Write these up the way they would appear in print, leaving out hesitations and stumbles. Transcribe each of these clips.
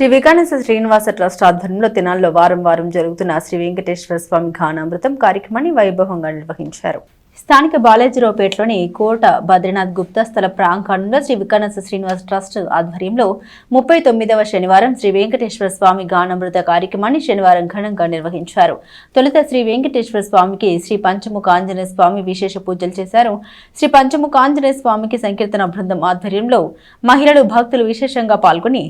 Shri వికానస Srinivasa trust ఆధ్వర్యంలో తెనాల్లో వారం జరుగుతున్న శ్రీ వెంకటేశ్వర స్వామి ఘానామృతం కార్యక్రమాన్ని వైభవంగా నిర్వహించారు. స్థానిక బాలేజీరావుపేటలోని కోట బద్రీనాథ్ గుప్తా స్థల ప్రాంగణంలో శ్రీ వికానస శ్రీనివాస ట్రస్ట్ ఆధ్వర్యంలో 39వ శనివారం శ్రీ వెంకటేశ్వర స్వామి ఘానామృత కార్యక్రమాన్ని శనివారం ఘనంగా నిర్వహించారు. తొలుత శ్రీ వెంకటేశ్వర స్వామికి శ్రీ పంచముఖ ఆంజనేయ స్వామి విశేష పూజలు చేశారు. శ్రీ పంచముఖ ఆంజనేయ స్వామికి సంకీర్తన బృందం ఆధ్వర్యంలో మహిళలు భక్తులు విశేషంగా పాల్గొని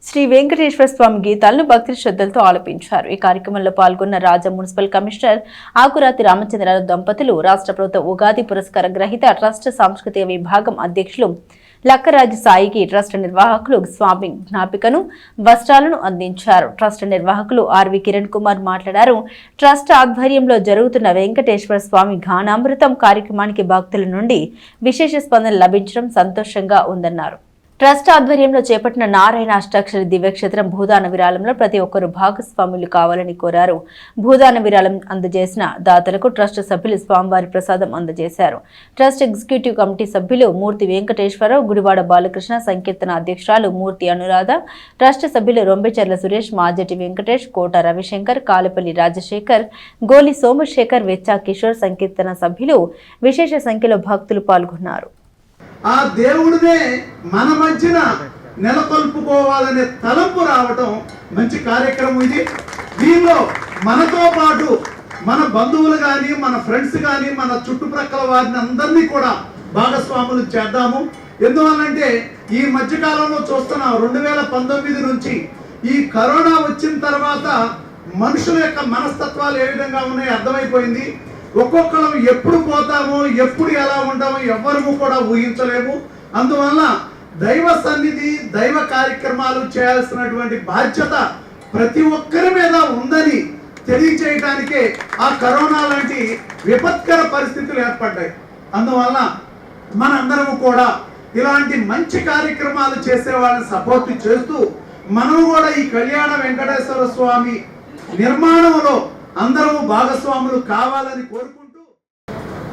శ్రీ వెంకటేశ్వర స్వామి గీతాలను భక్తి శ్రద్ధలతో ఆలపించారు. ఈ కార్యక్రమంలో పాల్గొన్న రాజా మున్సిపల్ కమిషనర్ ఆకురాతి రామచంద్రరావు దంపతులు, రాష్ట్ర ప్రభుత్వ ఉగాది పురస్కార గ్రహీత ట్రస్ట్ సాంస్కృతిక విభాగం అధ్యక్షులు లక్కరాజు సాయికి ట్రస్ట్ నిర్వాహకులు స్వామి జ్ఞాపికను, వస్త్రాలను అందించారు. ట్రస్ట్ నిర్వాహకులు ఆర్వి కిరణ్ కుమార్ మాట్లాడారు. ట్రస్ట్ ఆధ్వర్యంలో జరుగుతున్న వెంకటేశ్వర స్వామి ఘానామృతం కార్యక్రమానికి భక్తుల నుండి విశేష స్పందన లభించడం సంతోషంగా ఉందన్నారు. ట్రస్ట్ ఆధ్వర్యంలో చేపట్టిన నారాయణ అష్టాక్షరి దివ్యక్షేత్రం భూదాన విరాళంలో ప్రతి ఒక్కరూ భాగస్వాములు కావాలని కోరారు. భూదాన విరాళం అందజేసిన దాతలకు ట్రస్ట్ సభ్యులు స్వామివారి ప్రసాదం అందజేశారు. ట్రస్ట్ ఎగ్జిక్యూటివ్ కమిటీ సభ్యులు మూర్తి వెంకటేశ్వరరావు, గుడివాడ బాలకృష్ణ, సంకీర్తన అధ్యక్షురాలు మూర్తి అనురాధ, ట్రస్ట్ సభ్యులు రొంబెచెర్ల సురేష్, మాజటి వెంకటేష్, కోట రవిశంకర్, కాలపల్లి రాజశేఖర్, గోలి సోమశేఖర్, వెచ్చా కిషోర్, సంకీర్తన సభ్యులు విశేష సంఖ్యలో భక్తులు పాల్గొన్నారు. ఆ దేవుడినే మన మధ్యన నెలకొల్పుకోవాలనే తలంపు రావటం మంచి కార్యక్రమం ఇది. దీనిలో మనతో పాటు మన బంధువులు కానీ, మన ఫ్రెండ్స్ కానీ, మన చుట్టుప్రక్కల వారిని అందరినీ కూడా భాగస్వాములు చేద్దాము. ఎందువల్లంటే ఈ మధ్యకాలంలో చూస్తున్నాం 2019 నుంచి ఈ కరోనా వచ్చిన తర్వాత మనుషుల యొక్క మనస్తత్వాలు ఏ విధంగా ఉన్నాయో అర్థమైపోయింది. ఒక్కొక్కరం ఎప్పుడు పోతామో, ఎప్పుడు ఎలా ఉంటామో ఎవ్వరము కూడా ఊహించలేము. అందువల్ల దైవ సన్నిధి, దైవ కార్యక్రమాలు చేయాల్సినటువంటి బాధ్యత ప్రతి ఒక్కరి మీద ఉందని తెలియచేయడానికే ఆ కరోనా లాంటి విపత్కర పరిస్థితులు ఏర్పడ్డాయి. అందువల్ల మనందరము కూడా ఇలాంటి మంచి కార్యక్రమాలు చేసే వాళ్ళని సపోర్ట్ చేస్తూ మనం కూడా ఈ కళ్యాణ వెంకటేశ్వర స్వామి నిర్మాణంలో అందరూ భాగస్వాములు కావాలని కోరుకుంటూ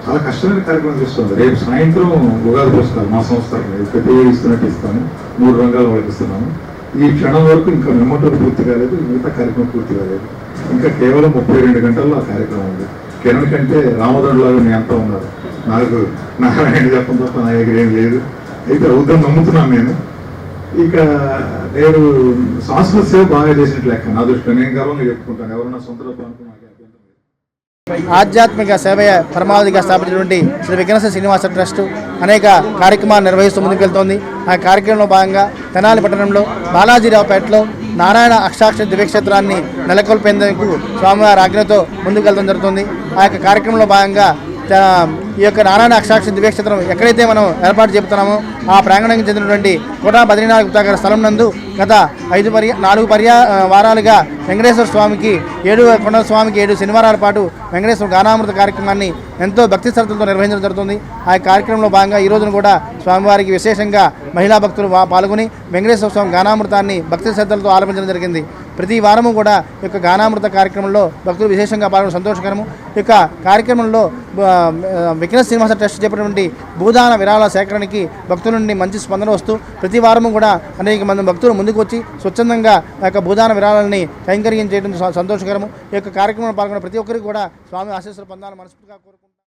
చాలా కష్టమైన కార్యక్రమం చేస్తుంది. రేపు సాయంత్రం ఉగాది పురస్కారం మా సంస్థ ప్రతి ఇస్తున్నట్టు ఇస్తాము. 3 రంగాలు వాళ్ళకి ఇస్తున్నాము. ఈ క్షణం వరకు ఇంకా మెమోటోలు పూర్తి కాలేదు, మిగతా కార్యక్రమం పూర్తి కాలేదు. ఇంకా కేవలం 32 గంటల్లో ఆ కార్యక్రమం ఉంది. కిరణ్ కంటే రామదండలాగా మీ అంతా ఉన్నారు. నాకు నారాయణ చెప్పడం తప్ప నా దగ్గర ఏం లేదు. అయితే అవుద్దని నమ్ముతున్నాను నేను. ఇక నేను సంస్కృత సేవ బాగా చేసినట్లు లెక్క నా దృష్టిలో. నేను గర్వంగా చెప్పుకుంటాను. ఎవరన్నా సొంత ఆధ్యాత్మిక సేవయ పరమావధిగా స్థాపించినటువంటి శ్రీ వికానస శ్రీనివాస ట్రస్ట్ అనేక కార్యక్రమాలు నిర్వహిస్తూ ముందుకెళ్తోంది. ఆ కార్యక్రమంలో భాగంగా తెనాలి పట్టణంలో బాలాజీరావుపేటలో నారాయణ అష్టాక్షరి దివ్యక్షేత్రాన్ని నెలకొల్పేందుకు స్వామివారి ఆజ్ఞతో ముందుకెళ్తడం జరుగుతుంది. ఆ యొక్క కార్యక్రమంలో భాగంగా ఈ యొక్క నారాయణ అష్టాక్షరి దివ్యక్షేత్రం ఎక్కడైతే మనం ఏర్పాటు చెబుతున్నామో ఆ ప్రాంగణానికి చెందినటువంటి కోట బద్రీనాథ్ గుప్తా గారి స్థలం నందు గత 4 వారాలుగా వెంకటేశ్వర స్వామికి 7 కొండల స్వామికి 7 శనివారాల పాటు వెంకటేశ్వర గానామృత కార్యక్రమాన్ని ఎంతో భక్తి శ్రద్ధలతో నిర్వహించడం జరుగుతుంది. ఆ కార్యక్రమంలో భాగంగా ఈ రోజున కూడా స్వామివారికి విశేషంగా మహిళా భక్తులు పాల్గొని వెంకటేశ్వర స్వామి గానామృతాన్ని భక్తి శ్రద్ధలతో ఆలపించడం జరిగింది. ప్రతి వారము కూడా ఈ యొక్క గానామృత కార్యక్రమంలో భక్తులు విశేషంగా పాల్గొనడం సంతోషకరము. ఈ యొక్క కార్యక్రమంలో వికానస శ్రీనివాస ట్రస్ట్ చేపట్టినటువంటి భూదాన విరాళ సేకరణకి భక్తుల నుండి మంచి స్పందన వస్తూ ప్రతి వారము కూడా అనేక మంది భక్తులు ముందుకు వచ్చి స్వచ్ఛందంగా ఆ యొక్క భూదాన విరాళాలని కైంకర్యం చేయడం సంతోషకరము. ఈ యొక్క కార్యక్రమంలో పాల్గొన్న ప్రతి ఒక్కరికి కూడా స్వామి ఆశీస్సులు పొందాలని మనస్ఫూర్తిగా కోరుకుంటున్నాను.